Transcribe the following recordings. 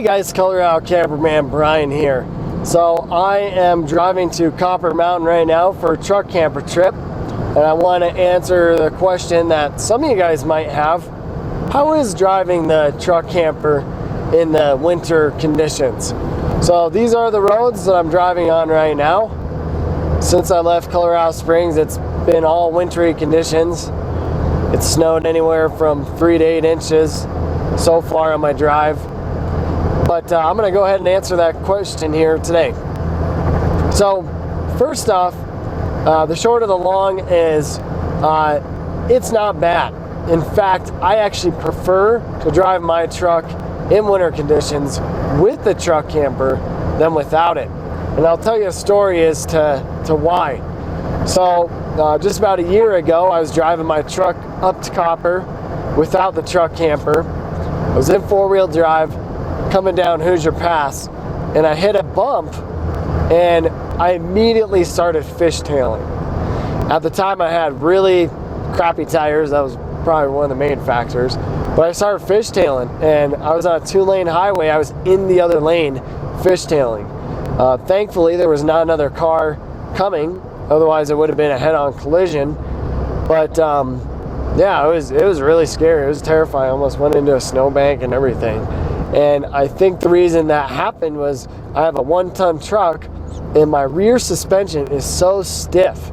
Hey guys, Colorado Camperman Brian here. So I am driving to Copper Mountain right now for a truck camper trip, and I want to answer the question that some of you guys might have. How is driving the truck camper in the winter conditions? So these are the roads that I'm driving on right now. Since I left Colorado Springs, it's been all wintry conditions. It's snowed anywhere from 3 to 8 inches so far on my drive. But I'm going to go ahead and answer that question here today. So first off, the short of the long is it's not bad. In fact, I actually prefer to drive my truck in winter conditions with the truck camper than without it. And I'll tell you a story as to why. So just about a year ago, I was driving my truck up to Copper without the truck camper. I was in four-wheel drive coming down Hoosier Pass, and I hit a bump and I immediately started fishtailing. At the time I had really crappy tires. That was probably one of the main factors, but I started fishtailing, and I was on a 2-lane highway. I was in the other lane fishtailing. Thankfully there was not another car coming, otherwise it would have been a head-on collision. But yeah, it was really scary. It was terrifying. I almost went into a snowbank and everything. And I think the reason that happened was I have a 1-ton truck and my rear suspension is so stiff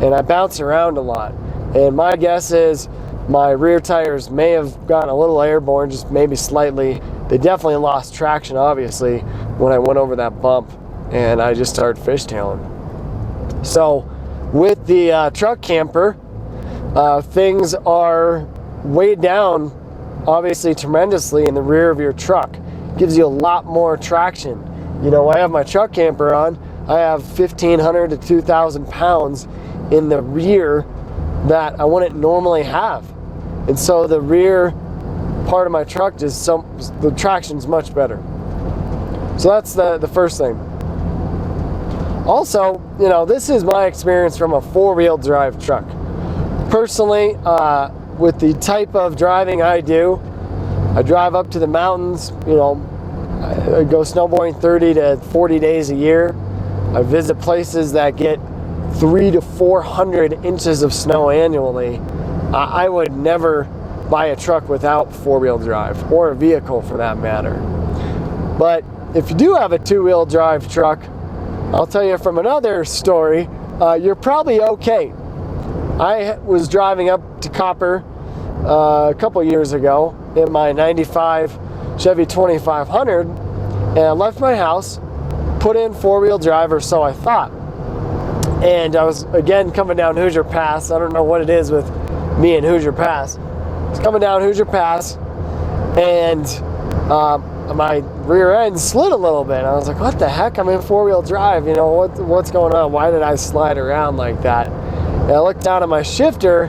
and I bounce around a lot. And my guess is my rear tires may have gotten a little airborne, just maybe slightly. They definitely lost traction, obviously, when I went over that bump and I just started fishtailing. So with the truck camper, things are weighed down obviously tremendously in the rear of your truck. Gives you a lot more traction. You know, I have my truck camper on. I have 1,500 to 2,000 pounds in the rear that I wouldn't normally have. And so the rear part of my truck the traction's much better. So that's the first thing. Also, you know, this is my experience from a 4-wheel drive truck. Personally, with the type of driving I do, I drive up to the mountains, you know, I go snowboarding 30 to 40 days a year. I visit places that get 300 to 400 inches of snow annually. I would never buy a truck without 4-wheel drive, or a vehicle for that matter. But if you do have a 2-wheel drive truck, I'll tell you from another story, you're probably okay. I was driving up to Copper a couple years ago in my 95 Chevy 2500, and I left my house, put in 4-wheel drive, or so I thought. And I was again coming down Hoosier Pass. I don't know what it is with me and Hoosier Pass. I was coming down Hoosier Pass, and my rear end slid a little bit. I was like, what the heck? I'm in 4-wheel drive. You know, what's going on? Why did I slide around like that? And I looked down at my shifter.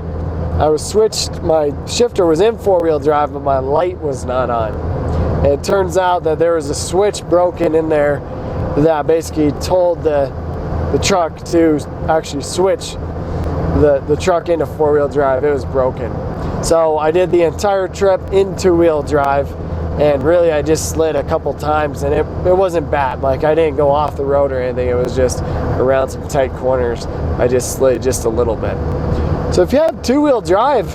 My shifter was in 4-wheel drive, but my light was not on. And it turns out that there was a switch broken in there that basically told the truck to actually switch the truck into 4-wheel drive. It was broken. So I did the entire trip in 2-wheel drive, and really I just slid a couple times, and it wasn't bad. Like, I didn't go off the road or anything. It was just around some tight corners. I just slid just a little bit. So if you have 2-wheel drive,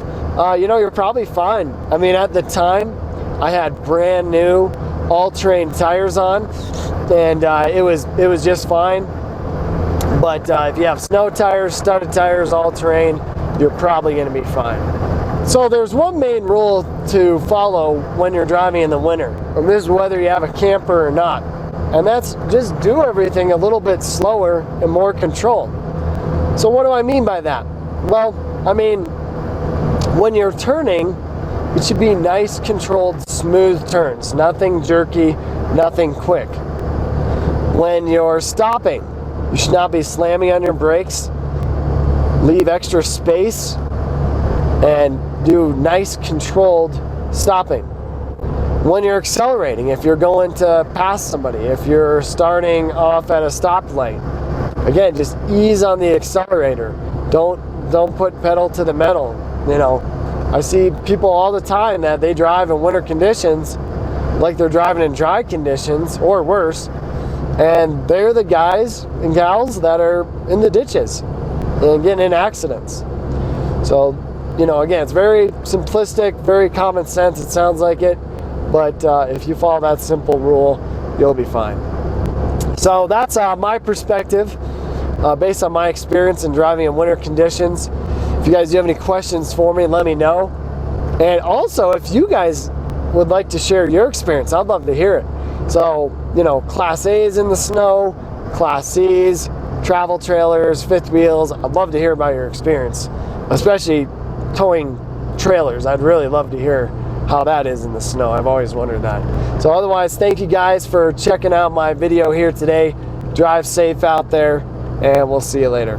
you know, you're probably fine. I mean, at the time, I had brand new all-terrain tires on, and it was just fine. But if you have snow tires, studded tires, all-terrain, you're probably going to be fine. So there's one main rule to follow when you're driving in the winter, and this is whether you have a camper or not. And that's just do everything a little bit slower and more controlled. So what do I mean by that? Well, I mean, when you're turning, it should be nice, controlled, smooth turns. Nothing jerky, nothing quick. When you're stopping, you should not be slamming on your brakes. Leave extra space and do nice, controlled stopping. When you're accelerating, if you're going to pass somebody, if you're starting off at a stoplight, again, just ease on the accelerator. Don't put pedal to the metal. You know, I see people all the time that they drive in winter conditions like they're driving in dry conditions or worse, and they're the guys and gals that are in the ditches and getting in accidents. So, you know, again, it's very simplistic, very common sense, it sounds like it, but if you follow that simple rule, you'll be fine. So that's my perspective based on my experience in driving in winter conditions. If you guys do have any questions for me, let me know. And also, if you guys would like to share your experience, I'd love to hear it. So, you know, Class A's in the snow, Class C's, travel trailers, fifth wheels, I'd love to hear about your experience, especially towing trailers. I'd really love to hear how that is in the snow. I've always wondered that. So otherwise, thank you guys for checking out my video here today. Drive safe out there, and we'll see you later.